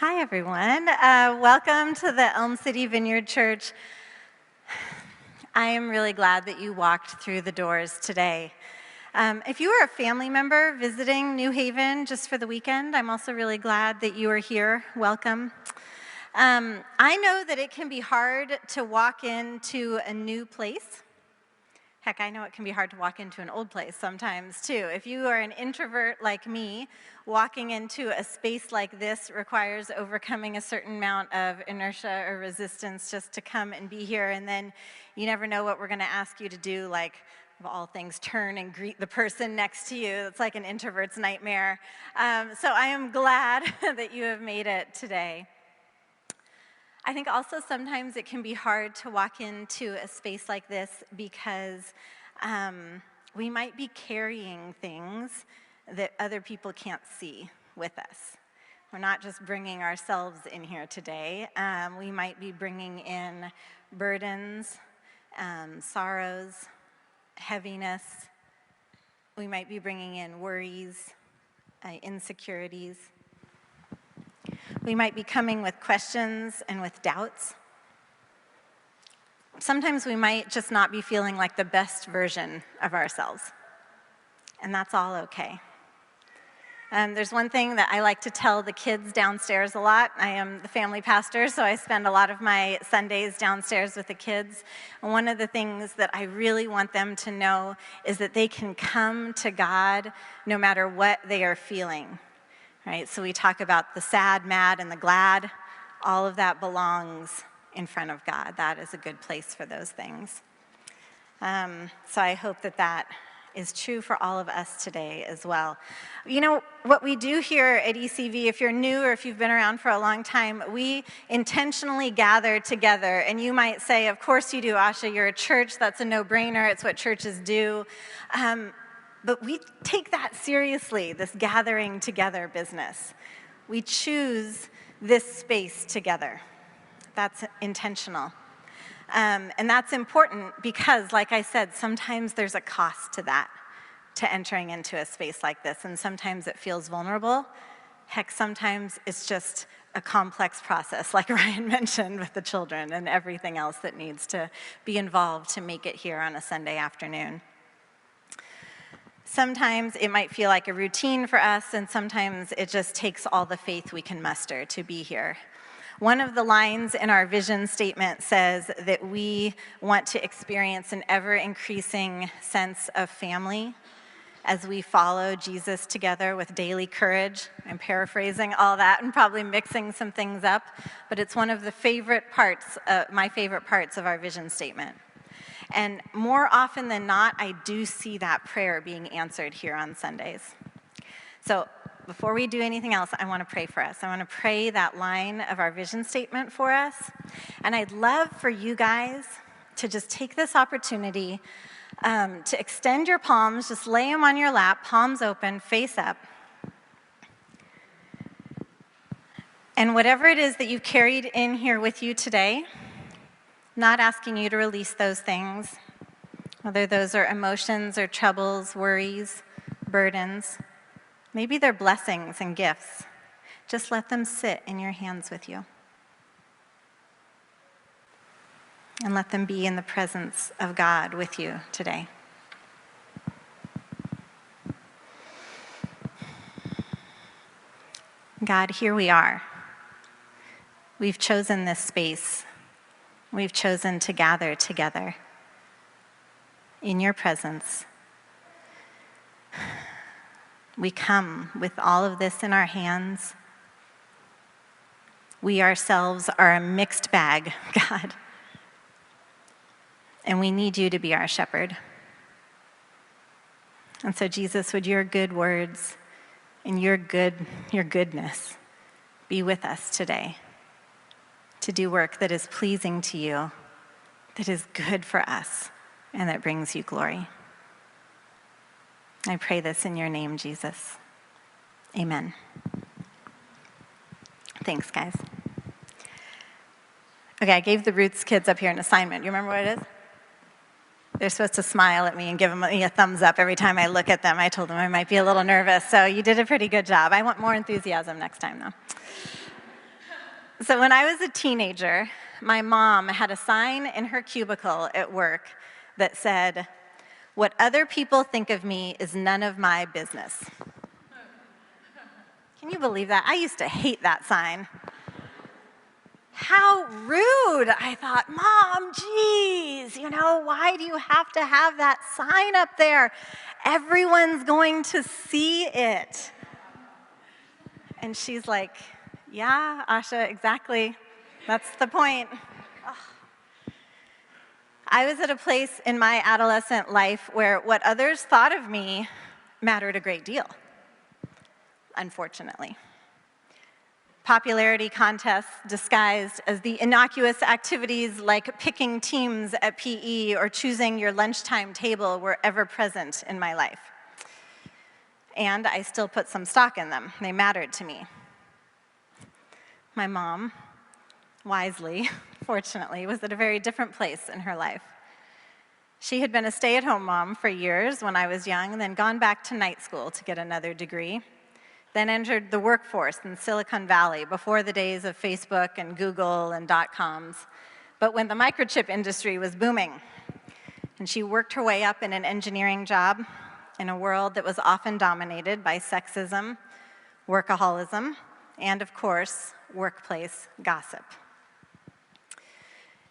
Hi, everyone. Welcome to the Elm City Vineyard Church. I am really glad that you walked through the doors today. If you are a family member visiting New Haven just for the weekend, I'm also really glad that you are here. Welcome. I know that it can be hard to walk into a new place. Heck, I know it can be hard to walk into an old place sometimes, too. If you are an introvert like me, walking into a space like this requires overcoming a certain amount of inertia or resistance just to come and be here, and then you never know what we're going to ask you to do, like, of all things, turn and greet the person next to you. It's like an introvert's nightmare. So I am glad that you have made it today. I think also sometimes it can be hard to walk into a space like this because we might be carrying things that other people can't see with us. We're not just bringing ourselves in here today. We might be bringing in burdens, sorrows, heaviness. We might be bringing in worries, insecurities. We might be coming with questions and with doubts. Sometimes we might just not be feeling like the best version of ourselves, and that's all okay. There's one thing that I like to tell the kids downstairs a lot. I am the family pastor, so I spend a lot of my Sundays downstairs with the kids. And one of the things that I really want them to know is that they can come to God no matter what they are feeling. Right, so we talk about the sad, mad, and the glad. All of that belongs in front of God. That is a good place for those things. So I hope that that is true for all of us today as well. You know, what we do here at ECV, if you're new or if you've been around for a long time, we intentionally gather together. And you might say, of course you do, Asha, you're a church. That's a no-brainer. It's what churches do. But we take that seriously, this gathering together business. We choose this space together. That's intentional. And that's important because, like I said, sometimes there's a cost to that, to entering into a space like this. And sometimes it feels vulnerable. Heck, sometimes it's just a complex process, like Ryan mentioned with the children and everything else that needs to be involved to make it here on a Sunday afternoon. Sometimes it might feel like a routine for us, and sometimes it just takes all the faith we can muster to be here. One of the lines in our vision statement says that we want to experience an ever-increasing sense of family as we follow Jesus together with daily courage. I'm paraphrasing all that and probably mixing some things up, but it's one of the my favorite parts of our vision statement. And more often than not, I do see that prayer being answered here on Sundays. So before we do anything else, I want to pray for us. I want to pray that line of our vision statement for us. And I'd love for you guys to just take this opportunity to extend your palms, just lay them on your lap, palms open, face up. And whatever it is that you've carried in here with you today, not asking you to release those things, whether those are emotions or troubles, worries, burdens. Maybe they're blessings and gifts. Just let them sit in your hands with you. And let them be in the presence of God with you today. God, here we are. We've chosen this space. We've chosen to gather together in your presence. We come with all of this in our hands. We ourselves are a mixed bag, God. And we need you to be our shepherd. And so, Jesus, would your good words and your goodness be with us today, to do work that is pleasing to you, that is good for us, and that brings you glory. I pray this in your name, Jesus. Amen. Thanks, guys. Okay, I gave the Roots kids up here an assignment. You remember what it is? They're supposed to smile at me and give me a thumbs up every time I look at them. I told them I might be a little nervous, so you did a pretty good job. I want more enthusiasm next time, though. So when I was a teenager, my mom had a sign in her cubicle at work that said, "What other people think of me is none of my business." Can you believe that? I used to hate that sign. How rude. I thought, Mom, geez, why do you have to have that sign up there? Everyone's going to see it. And she's like, yeah, Asha, exactly. That's the point. Ugh. I was at a place in my adolescent life where what others thought of me mattered a great deal, unfortunately. Popularity contests disguised as the innocuous activities like picking teams at PE or choosing your lunchtime table were ever present in my life. And I still put some stock in them. They mattered to me. My mom, wisely, fortunately, was at a very different place in her life. She had been a stay-at-home mom for years when I was young, then gone back to night school to get another degree, then entered the workforce in Silicon Valley before the days of Facebook and Google and dot-coms, but when the microchip industry was booming. And she worked her way up in an engineering job in a world that was often dominated by sexism, workaholism, and of course, workplace gossip.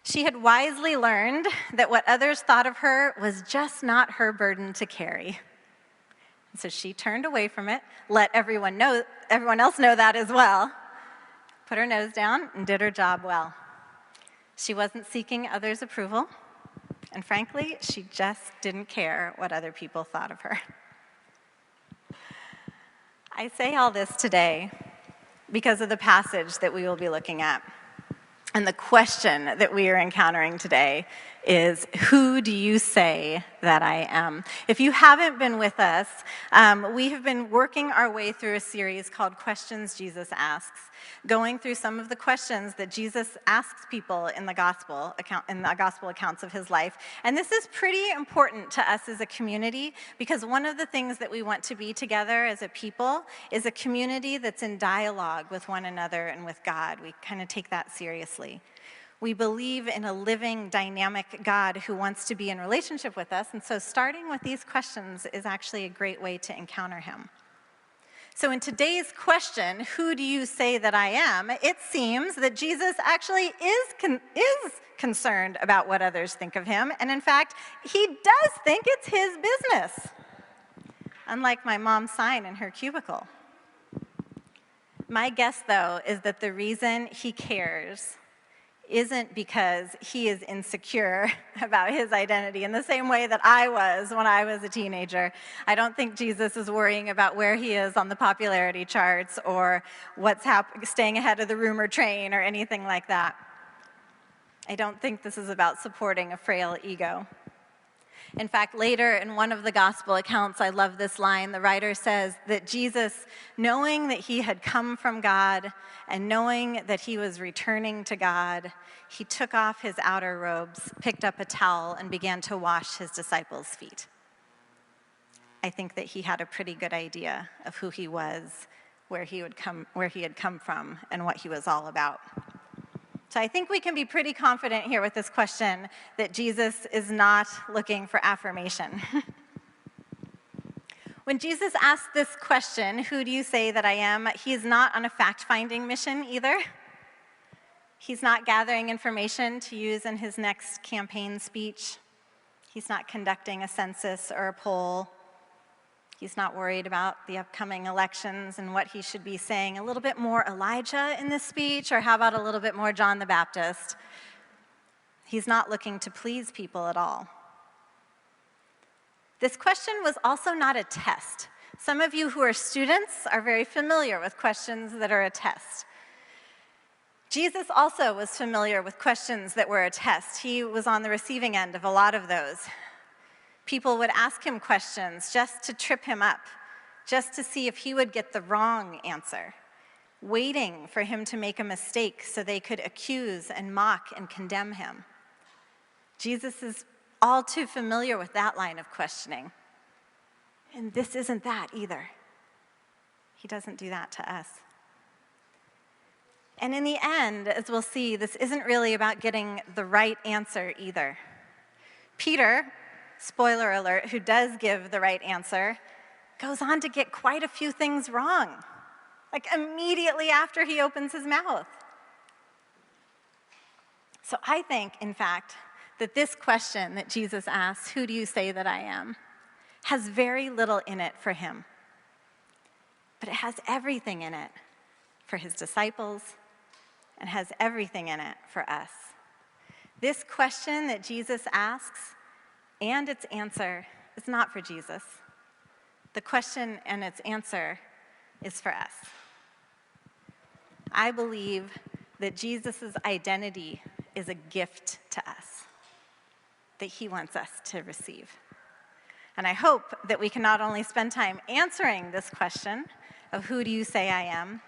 She had wisely learned that what others thought of her was just not her burden to carry. So she turned away from it, let everyone else know that as well, put her nose down, and did her job well. She wasn't seeking others' approval, and frankly, she just didn't care what other people thought of her. I say all this today because of the passage that we will be looking at. And the question that we are encountering today is, who do you say that I am? If you haven't been with us, we have been working our way through a series called Questions Jesus Asks, going through some of the questions that Jesus asks people in the gospel accounts of his life. And this is pretty important to us as a community, because one of the things that we want to be together as a people is a community that's in dialogue with one another and with God. We kind of take that seriously. We believe in a living, dynamic God who wants to be in relationship with us, and so starting with these questions is actually a great way to encounter him. So in today's question, who do you say that I am? It seems that Jesus actually is concerned about what others think of him, and in fact, he does think it's his business, unlike my mom's sign in her cubicle. My guess, though, is that the reason he cares isn't because he is insecure about his identity in the same way that I was when I was a teenager. I don't think Jesus is worrying about where he is on the popularity charts or what's staying ahead of the rumor train or anything like that. I don't think this is about supporting a frail ego. In fact, later in one of the gospel accounts, I love this line. The writer says that Jesus, knowing that he had come from God and knowing that he was returning to God, he took off his outer robes, picked up a towel, and began to wash his disciples' feet. I think that he had a pretty good idea of who he was, where he had come from, and what he was all about. So I think we can be pretty confident here with this question that Jesus is not looking for affirmation. When Jesus asks this question, who do you say that I am, he is not on a fact-finding mission either. He's not gathering information to use in his next campaign speech. He's not conducting a census or a poll. He's not worried about the upcoming elections and what he should be saying. A little bit more Elijah in this speech, or how about a little bit more John the Baptist? He's not looking to please people at all. This question was also not a test. Some of you who are students are very familiar with questions that are a test. Jesus also was familiar with questions that were a test. He was on the receiving end of a lot of those. People would ask him questions just to trip him up, just to see if he would get the wrong answer, waiting for him to make a mistake so they could accuse and mock and condemn him. Jesus is all too familiar with that line of questioning. And this isn't that either. He doesn't do that to us. And in the end, as we'll see, this isn't really about getting the right answer either. Peter, spoiler alert, who does give the right answer, goes on to get quite a few things wrong, like immediately after he opens his mouth. So I think, in fact, that this question that Jesus asks, "Who do you say that I am?" has very little in it for him. But it has everything in it for his disciples and has everything in it for us. This question that Jesus asks and its answer is not for Jesus. The question and its answer is for us. I believe that Jesus' identity is a gift to us that he wants us to receive. And I hope that we can not only spend time answering this question of who do you say I am,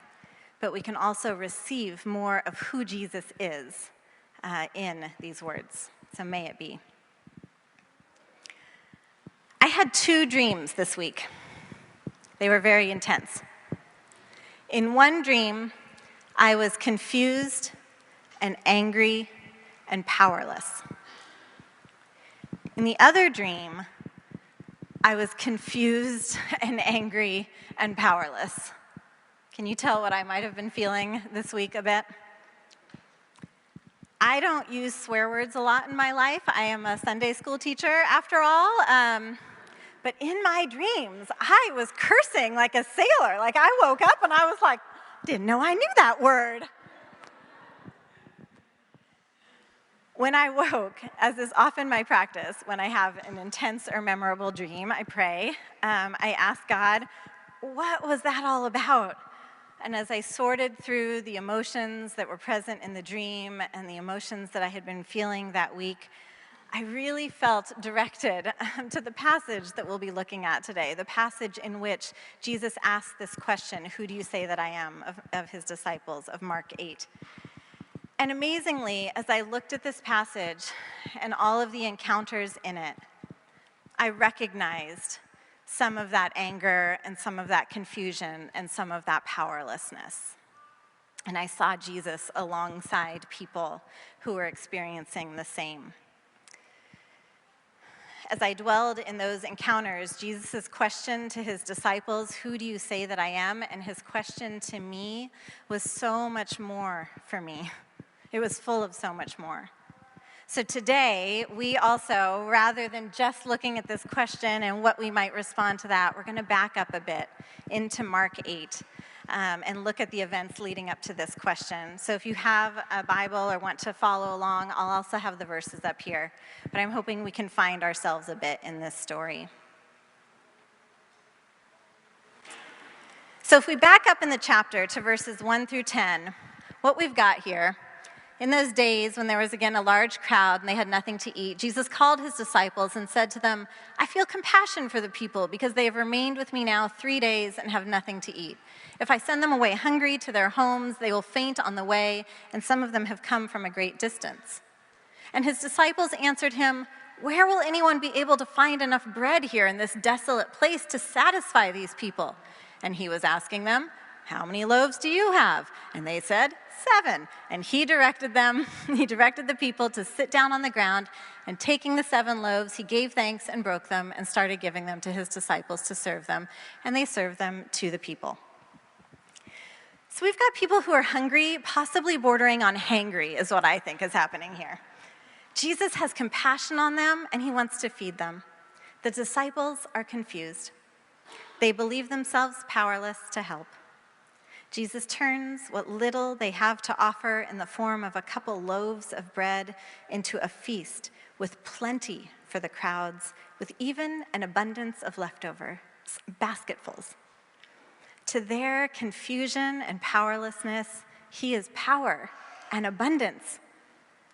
but we can also receive more of who Jesus is in these words. So may it be. I had 2 dreams this week. They were very intense. In one dream, I was confused and angry and powerless. In the other dream, I was confused and angry and powerless. Can you tell what I might have been feeling this week a bit? I don't use swear words a lot in my life. I am a Sunday school teacher, after all. But in my dreams, I was cursing like a sailor. Like I woke up and I was like, didn't know I knew that word. When I woke, as is often my practice, when I have an intense or memorable dream, I pray. I ask God, what was that all about? And as I sorted through the emotions that were present in the dream and the emotions that I had been feeling that week, I really felt directed to the passage that we'll be looking at today, the passage in which Jesus asked this question, "Who do you say that I am?" of his disciples, of Mark 8. And amazingly, as I looked at this passage and all of the encounters in it, I recognized some of that anger and some of that confusion and some of that powerlessness. And I saw Jesus alongside people who were experiencing the same. As I dwelled in those encounters, Jesus' question to his disciples, "Who do you say that I am?" and his question to me was so much more for me. It was full of so much more. So today, we also, rather than just looking at this question and what we might respond to that, we're going to back up a bit into Mark 8 and look at the events leading up to this question. So if you have a Bible or want to follow along, I'll also have the verses up here. But I'm hoping we can find ourselves a bit in this story. So if we back up in the chapter to verses 1 through 10, what we've got here, in those days when there was again a large crowd and they had nothing to eat, Jesus called his disciples and said to them, "I feel compassion for the people because they have remained with me now 3 days and have nothing to eat. If I send them away hungry to their homes, they will faint on the way, and some of them have come from a great distance." And his disciples answered him, "Where will anyone be able to find enough bread here in this desolate place to satisfy these people?" And he was asking them, "How many loaves do you have?" And they said, 7. And he directed the people to sit down on the ground, and taking the 7 loaves, he gave thanks and broke them and started giving them to his disciples to serve them. And they served them to the people. So we've got people who are hungry, possibly bordering on hangry is what I think is happening here. Jesus has compassion on them and he wants to feed them. The disciples are confused. They believe themselves powerless to help. Jesus turns what little they have to offer in the form of a couple loaves of bread into a feast with plenty for the crowds, with even an abundance of leftovers, basketfuls. To their confusion and powerlessness, he is power and abundance,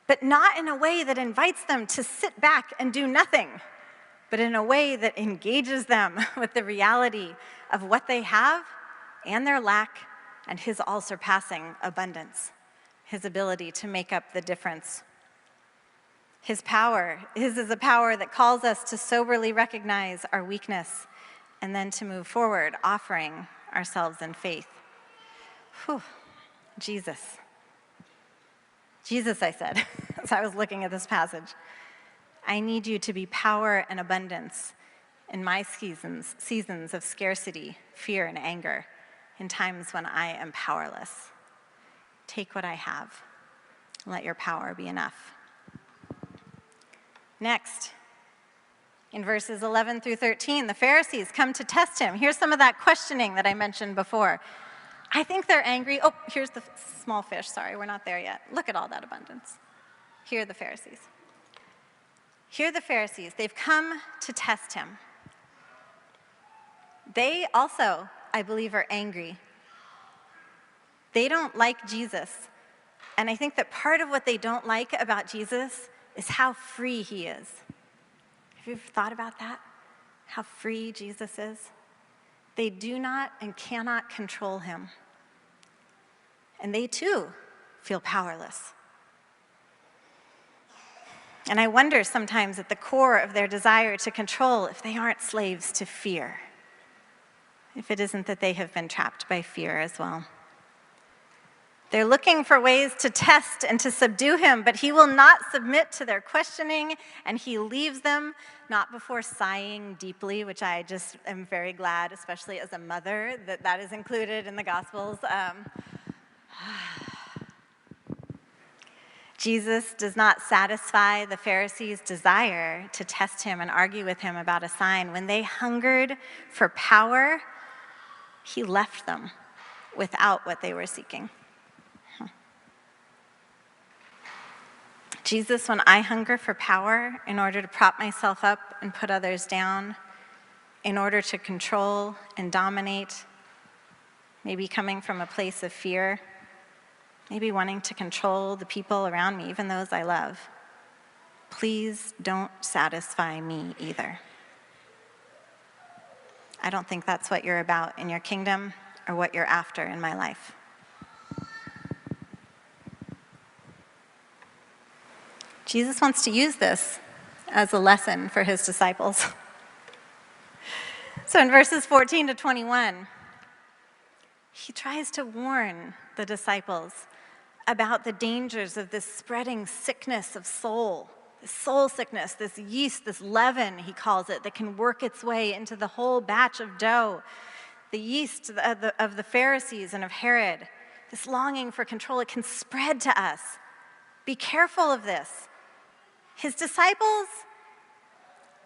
but not in a way that invites them to sit back and do nothing, but in a way that engages them with the reality of what they have and their lack, and his all-surpassing abundance, his ability to make up the difference. His is a power that calls us to soberly recognize our weakness and then to move forward, offering ourselves in faith. Whew. Jesus, Jesus, I said, as I was looking at this passage, I need you to be power and abundance in my seasons of scarcity, fear, and anger, in times when I am powerless. Take what I have, and let your power be enough. Next, in verses 11 through 13, the Pharisees come to test him. Here's some of that questioning that I mentioned before. I think they're angry. Oh, here's the small fish. Sorry, we're not there yet. Look at all that abundance. Here are the Pharisees. Here are the Pharisees. They've come to test him. They also, I believe, are angry. They don't like Jesus. And I think that part of what they don't like about Jesus is how free he is. Have you ever thought about that? How free Jesus is? They do not and cannot control him. And they too feel powerless. And I wonder sometimes at the core of their desire to control if they aren't slaves to fear. If it isn't that they have been trapped by fear as well. They're looking for ways to test and to subdue him, but he will not submit to their questioning, and he leaves them, not before sighing deeply, which I just am very glad, especially as a mother, that that is included in the Gospels. Jesus does not satisfy the Pharisees' desire to test him and argue with him about a sign. When they hungered for power, he left them without what they were seeking. Jesus, when I hunger for power in order to prop myself up and put others down, in order to control and dominate, maybe coming from a place of fear, maybe wanting to control the people around me, even those I love, please don't satisfy me either. I don't think that's what you're about in your kingdom or what you're after in my life. Jesus wants to use this as a lesson for his disciples. So in verses 14 to 21, he tries to warn the disciples about the dangers of this spreading sickness of soul, this soul sickness, this yeast, this leaven, he calls it, that can work its way into the whole batch of dough. The yeast of the Pharisees and of Herod, this longing for control, it can spread to us. Be careful of this. His disciples,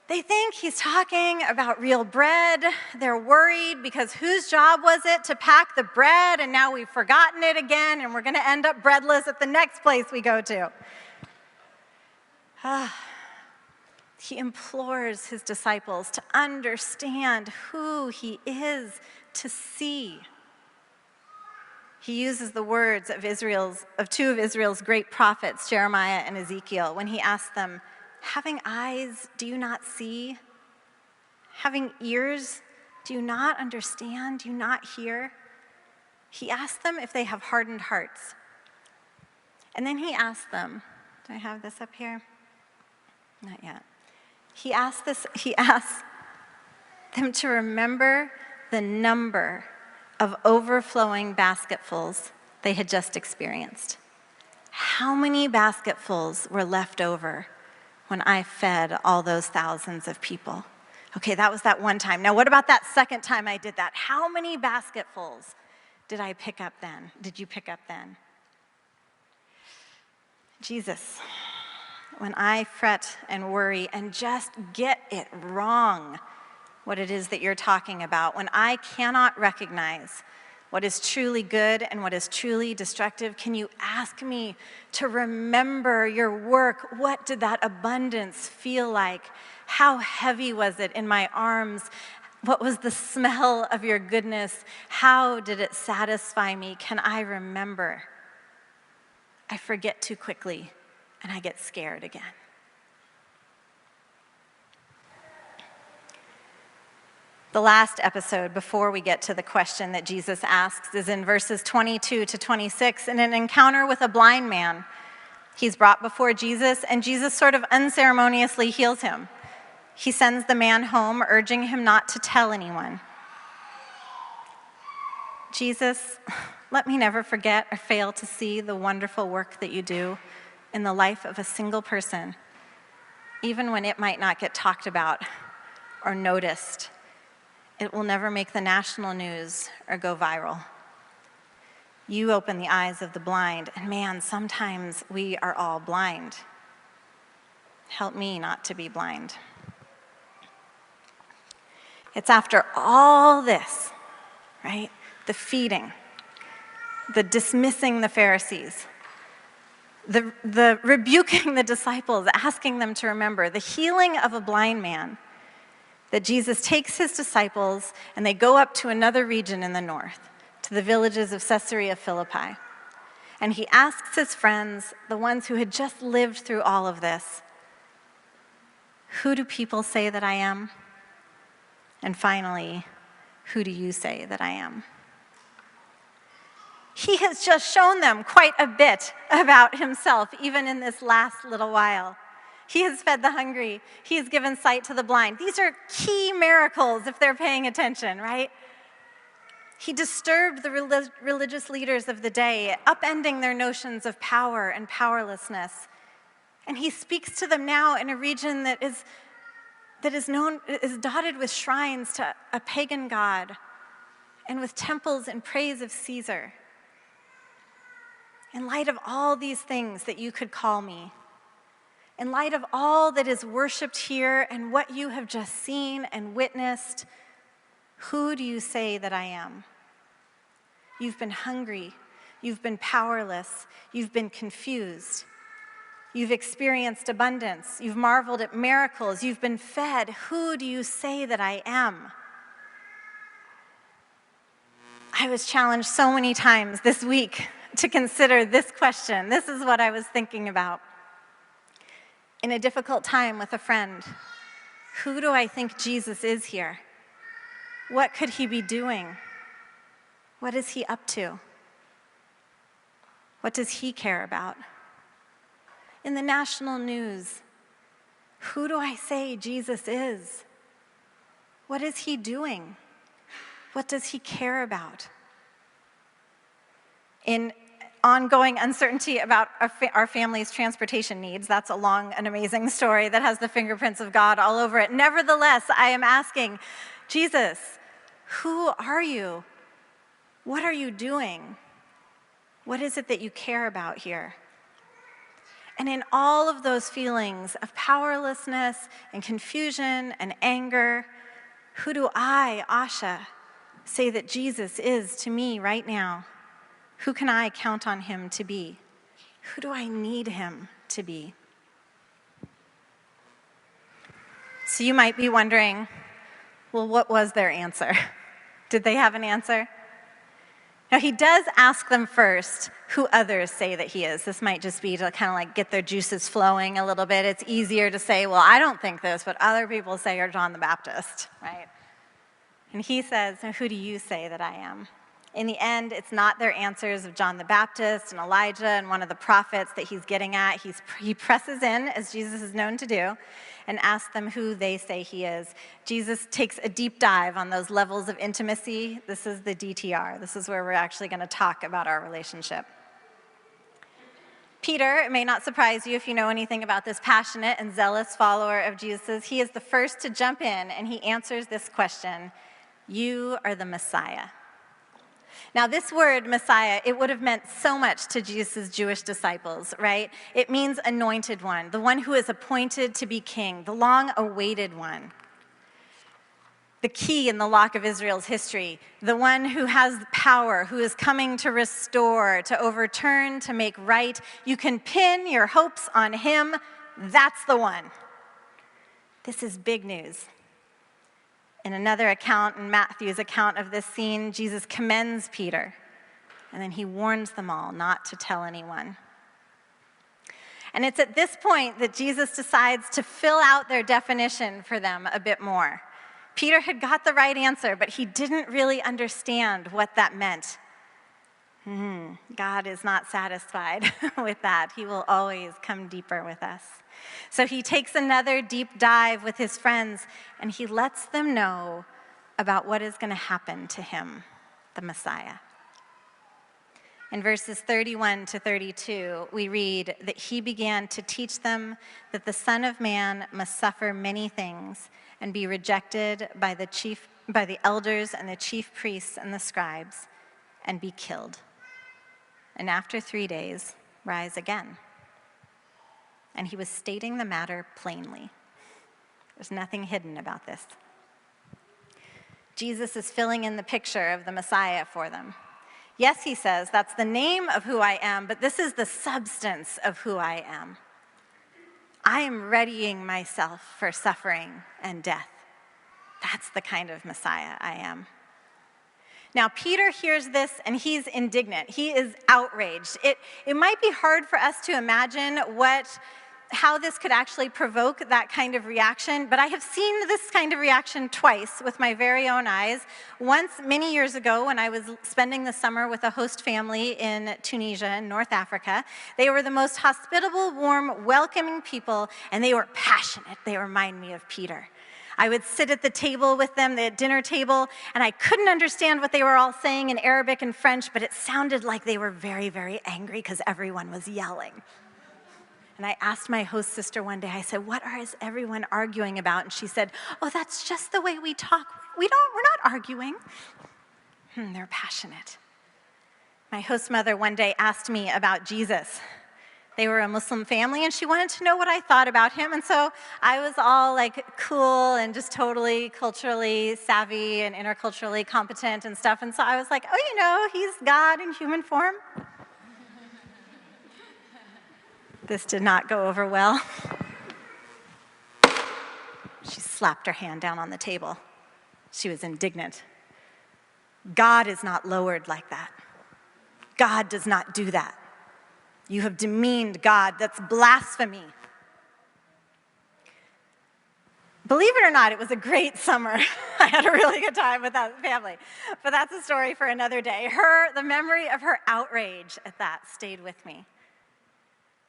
they think he's talking about real bread. They're worried because whose job was it to pack the bread, and now we've forgotten it again, and we're going to end up breadless at the next place we go to. He implores his disciples to understand who he is, to see. He uses the words of two of Israel's great prophets, Jeremiah and Ezekiel, when he asks them, having eyes, do you not see? Having ears, do you not understand? Do you not hear? He asks them if they have hardened hearts. And then he asks them, do I have this up here? Not yet. He asks them to remember the number of overflowing basketfuls they had just experienced. How many basketfuls were left over when I fed all those thousands of people? Okay, that was that one time. Now, what about that second time I did that? How many basketfuls did I pick up then? Did you pick up then? Jesus, when I fret and worry and just get it wrong, what it is that you're talking about, when I cannot recognize what is truly good and what is truly destructive, can you ask me to remember your work? What did that abundance feel like? How heavy was it in my arms? What was the smell of your goodness? How did it satisfy me? Can I remember? I forget too quickly, and I get scared again. The last episode before we get to the question that Jesus asks is in verses 22 to 26, in an encounter with a blind man. He's brought before Jesus, and Jesus sort of unceremoniously heals him. He sends the man home, urging him not to tell anyone. Jesus, let me never forget or fail to see the wonderful work that you do in the life of a single person, even when it might not get talked about or noticed. It will never make the national news or go viral. You open the eyes of the blind, and man, sometimes we are all blind. Help me not to be blind. It's after all this, right? The feeding, the dismissing the Pharisees, the rebuking the disciples, asking them to remember, the healing of a blind man, that Jesus takes his disciples and they go up to another region in the north, to the villages of Caesarea Philippi. And he asks his friends, the ones who had just lived through all of this, who do people say that I am? And finally, who do you say that I am? He has just shown them quite a bit about himself, even in this last little while. He has fed the hungry. He has given sight to the blind. These are key miracles if they're paying attention, right? He disturbed the religious leaders of the day, upending their notions of power and powerlessness. And he speaks to them now in a region that is dotted with shrines to a pagan god and with temples in praise of Caesar. In light of all these things that you could call me, in light of all that is worshiped here and what you have just seen and witnessed, who do you say that I am? You've been hungry, you've been powerless, you've been confused. You've experienced abundance, you've marveled at miracles, you've been fed. Who do you say that I am? I was challenged so many times this week to consider this question. This is what I was thinking about. In a difficult time with a friend, who do I think Jesus is here? What could he be doing? What is he up to? What does he care about? In the national news, who do I say Jesus is? What is he doing? What does he care about? In ongoing uncertainty about our family's transportation needs, that's a long and amazing story that has the fingerprints of God all over it. Nevertheless, I am asking, Jesus, who are you? What are you doing? What is it that you care about here? And in all of those feelings of powerlessness and confusion and anger, who do I, Asha, say that Jesus is to me right now? Who can I count on him to be? Who do I need him to be? So you might be wondering, well, what was their answer? Did they have an answer? Now, he does ask them first who others say that he is. This might just be to kind of like get their juices flowing a little bit. It's easier to say, well, I don't think this, but other people say you're John the Baptist, right? And he says, who do you say that I am? In the end, it's not their answers of John the Baptist and Elijah and one of the prophets that he's getting at. He presses in, as Jesus is known to do, and asks them who they say he is. Jesus takes a deep dive on those levels of intimacy. This is the DTR. This is where we're actually going to talk about our relationship. Peter, it may not surprise you if you know anything about this passionate and zealous follower of Jesus. He is the first to jump in, and he answers this question: you are the Messiah. Now, this word, Messiah, it would have meant so much to Jesus' Jewish disciples, right? It means anointed one, the one who is appointed to be king, the long-awaited one. The key in the lock of Israel's history, the one who has power, who is coming to restore, to overturn, to make right. You can pin your hopes on him. That's the one. This is big news. In another account, in Matthew's account of this scene, Jesus commends Peter, and then he warns them all not to tell anyone. And it's at this point that Jesus decides to fill out their definition for them a bit more. Peter had got the right answer, but he didn't really understand what that meant. God is not satisfied with that. He will always come deeper with us. So he takes another deep dive with his friends, and he lets them know about what is going to happen to him. the Messiah. In verses 31 to 32, we read that he began to teach them that the Son of Man must suffer many things and be rejected by the elders and the chief priests and the scribes and be killed. And after 3 days, rise again. And he was stating the matter plainly. There's nothing hidden about this. Jesus is filling in the picture of the Messiah for them. Yes, he says, that's the name of who I am, but this is the substance of who I am. I am readying myself for suffering and death. That's the kind of Messiah I am. Now, Peter hears this and he's indignant. He is outraged. It might be hard for us to imagine how this could actually provoke that kind of reaction, but I have seen this kind of reaction twice with my very own eyes. Once, many years ago, when I was spending the summer with a host family in Tunisia, in North Africa. They were the most hospitable, warm, welcoming people, and they were passionate. They remind me of Peter. I would sit at the table with them, the dinner table, and I couldn't understand what they were all saying in Arabic and French, but it sounded like they were very, very angry because everyone was yelling. And I asked my host sister one day, I said, what is everyone arguing about? And she said, oh, that's just the way we talk. We're not arguing. They're passionate. My host mother one day asked me about Jesus. They were a Muslim family, and she wanted to know what I thought about him. And so I was all like cool and just totally culturally savvy and interculturally competent and stuff. And so I was like, oh, he's God in human form. This did not go over well. She slapped her hand down on the table. She was indignant. God is not lowered like that. God does not do that. You have demeaned God. That's blasphemy. Believe it or not, it was a great summer. I had a really good time with that family. But that's a story for another day. The memory of her outrage at that stayed with me.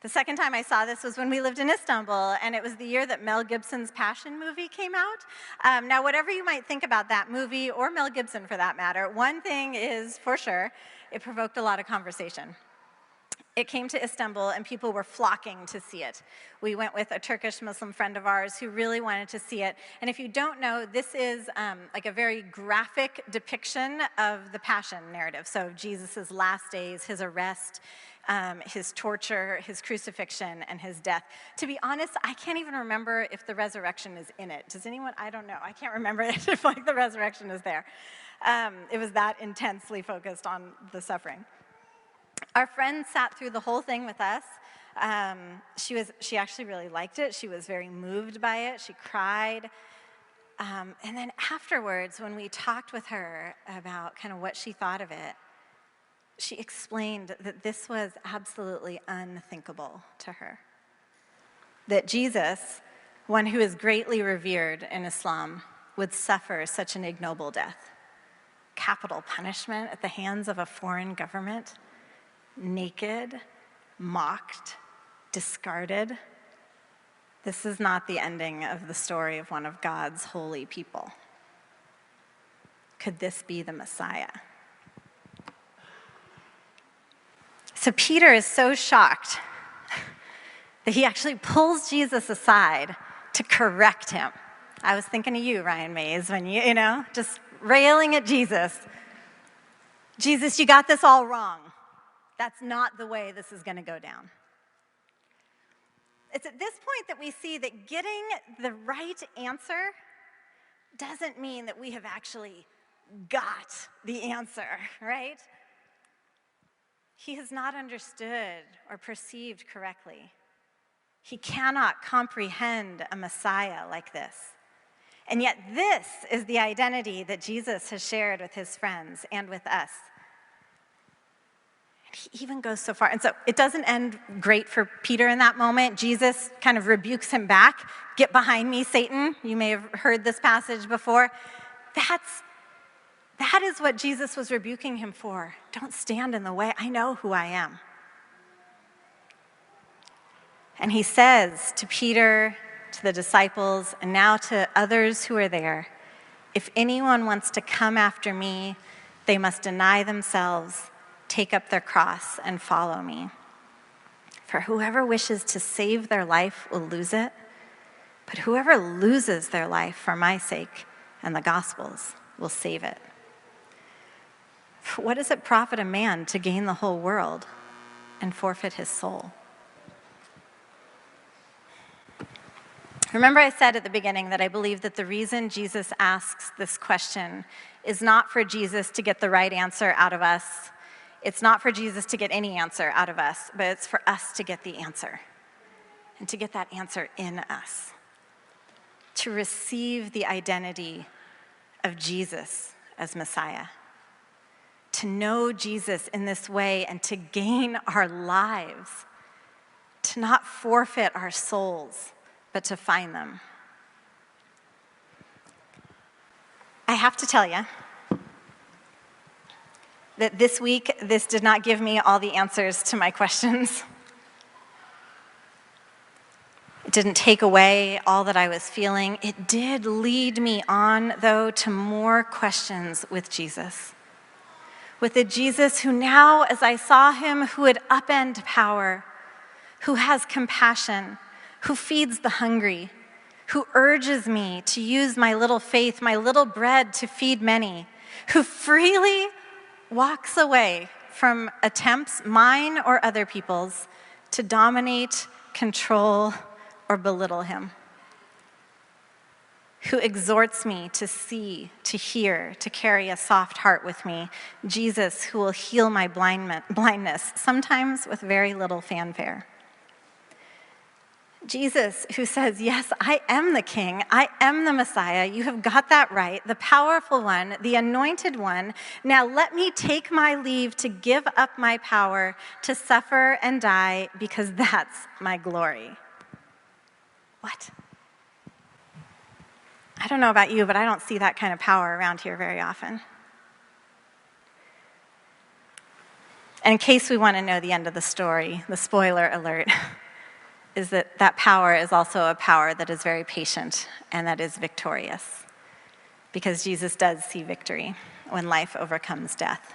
The second time I saw this was when we lived in Istanbul, and it was the year that Mel Gibson's Passion movie came out. Now, whatever you might think about that movie, or Mel Gibson for that matter, one thing is for sure, it provoked a lot of conversation. It came to Istanbul, and people were flocking to see it. We went with a Turkish Muslim friend of ours who really wanted to see it. And if you don't know, this is like a very graphic depiction of the Passion narrative. So Jesus' last days, his arrest, his torture, his crucifixion, and his death. To be honest, I can't even remember if the resurrection is in it. Does anyone? I don't know. I can't remember if the resurrection is there. It was that intensely focused on the suffering. Our friend sat through the whole thing with us. She actually really liked it. She was very moved by it. She cried. And then afterwards, when we talked with her about kind of what she thought of it, she explained that this was absolutely unthinkable to her. That Jesus, one who is greatly revered in Islam, would suffer such an ignoble death. Capital punishment at the hands of a foreign government, naked, mocked, discarded. This is not the ending of the story of one of God's holy people. Could this be the Messiah? So Peter is so shocked that he actually pulls Jesus aside to correct him. I was thinking of you, Ryan Mays, when you just railing at Jesus. Jesus, you got this all wrong. That's not the way this is going to go down. It's at this point that we see that getting the right answer doesn't mean that we have actually got the answer, right? He has not understood or perceived correctly. He cannot comprehend a Messiah like this. And yet this is the identity that Jesus has shared with his friends and with us. He even goes so far. And so it doesn't end great for Peter in that moment. Jesus kind of rebukes him back. Get behind me, Satan. You may have heard this passage before. That is what Jesus was rebuking him for. Don't stand in the way. I know who I am. And he says to Peter, to the disciples, and now to others who are there, if anyone wants to come after me, They must deny themselves, take up their cross, and follow me. For whoever wishes to save their life will lose it, but whoever loses their life for my sake and the gospel's will save it. For what does it profit a man to gain the whole world and forfeit his soul? Remember I said at the beginning that I believe that the reason Jesus asks this question is not for Jesus to get the right answer out of us. It's not for Jesus to get any answer out of us, but it's for us to get the answer and to get that answer in us, to receive the identity of Jesus as Messiah, to know Jesus in this way and to gain our lives, to not forfeit our souls, but to find them. I have to tell you that this week, this did not give me all the answers to my questions. It didn't take away all that I was feeling. It did lead me on, though, to more questions with Jesus. With a Jesus who now, as I saw him, who would upend power, who has compassion, who feeds the hungry, who urges me to use my little faith, my little bread to feed many, who freely walks away from attempts, mine or other people's, to dominate, control, or belittle him, who exhorts me to see, to hear, to carry a soft heart with me, Jesus who will heal my blindness, sometimes with very little fanfare. Jesus who says, yes, I am the King, I am the Messiah, you have got that right, the powerful one, the anointed one. Now let me take my leave to give up my power, to suffer and die, because that's my glory. What? I don't know about you, but I don't see that kind of power around here very often. And in case we want to know the end of the story, the spoiler alert is that that power is also a power that is very patient and that is victorious, because Jesus does see victory when life overcomes death.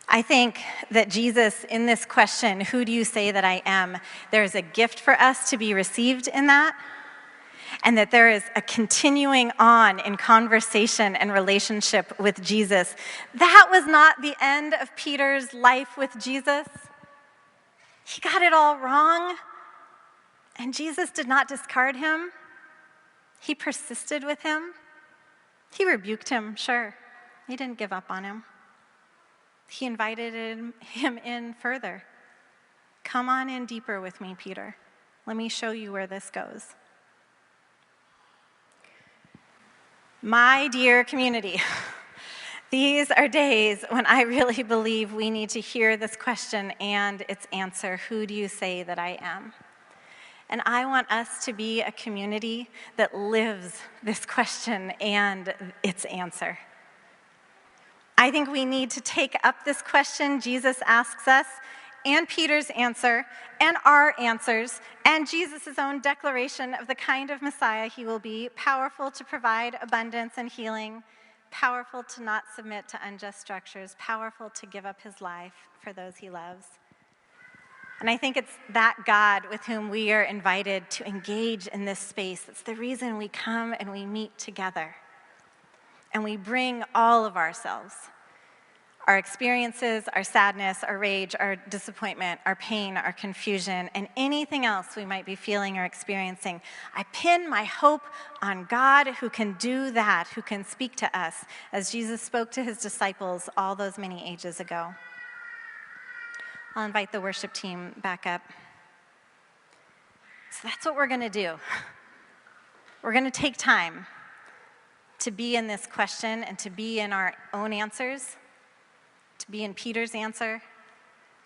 I think that Jesus, in this question, who do you say that I am, there's a gift for us to be received in that, and that there is a continuing on in conversation and relationship with Jesus. That was not the end of Peter's life with Jesus. He got it all wrong, and Jesus did not discard him. He persisted with him. He rebuked him, sure. He didn't give up on him. He invited him in further. Come on in deeper with me, Peter. Let me show you where this goes. My dear community, these are days when I really believe we need to hear this question and its answer, who do you say that I am? And I want us to be a community that lives this question and its answer. I think we need to take up this question Jesus asks us, and Peter's answer, and our answers, and Jesus' own declaration of the kind of Messiah he will be, powerful to provide abundance and healing, powerful to not submit to unjust structures, powerful to give up his life for those he loves. And I think it's that God with whom we are invited to engage in this space. That's the reason we come and we meet together. And we bring all of ourselves, our experiences, our sadness, our rage, our disappointment, our pain, our confusion, and anything else we might be feeling or experiencing. I pin my hope on God who can do that, who can speak to us, as Jesus spoke to his disciples all those many ages ago. I'll invite the worship team back up. So that's what we're going to do. We're going to take time to be in this question and to be in our own answers, to be in Peter's answer,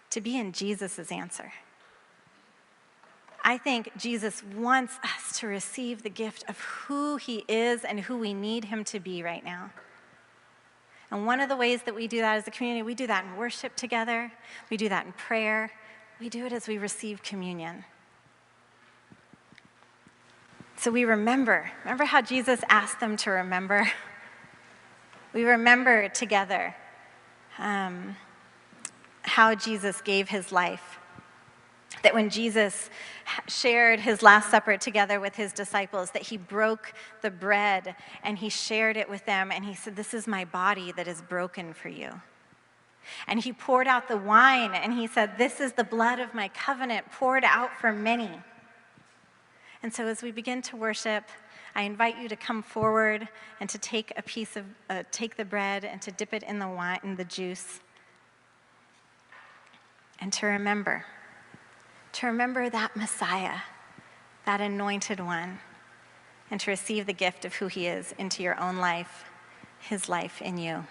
to be in Jesus' answer. I think Jesus wants us to receive the gift of who he is and who we need him to be right now. And one of the ways that we do that as a community, we do that in worship together, we do that in prayer, we do it as we receive communion. So we remember how Jesus asked them to remember? We remember together how Jesus gave his life. That when Jesus shared his Last Supper together with his disciples, that he broke the bread and he shared it with them and he said, "This is my body that is broken for you." And he poured out the wine and he said, "This is the blood of my covenant poured out for many." And so as we begin to worship, I invite you to come forward and to take a piece of, take the bread and to dip it in the wine, in the juice, and to remember that Messiah, that anointed one, and to receive the gift of who he is into your own life, his life in you.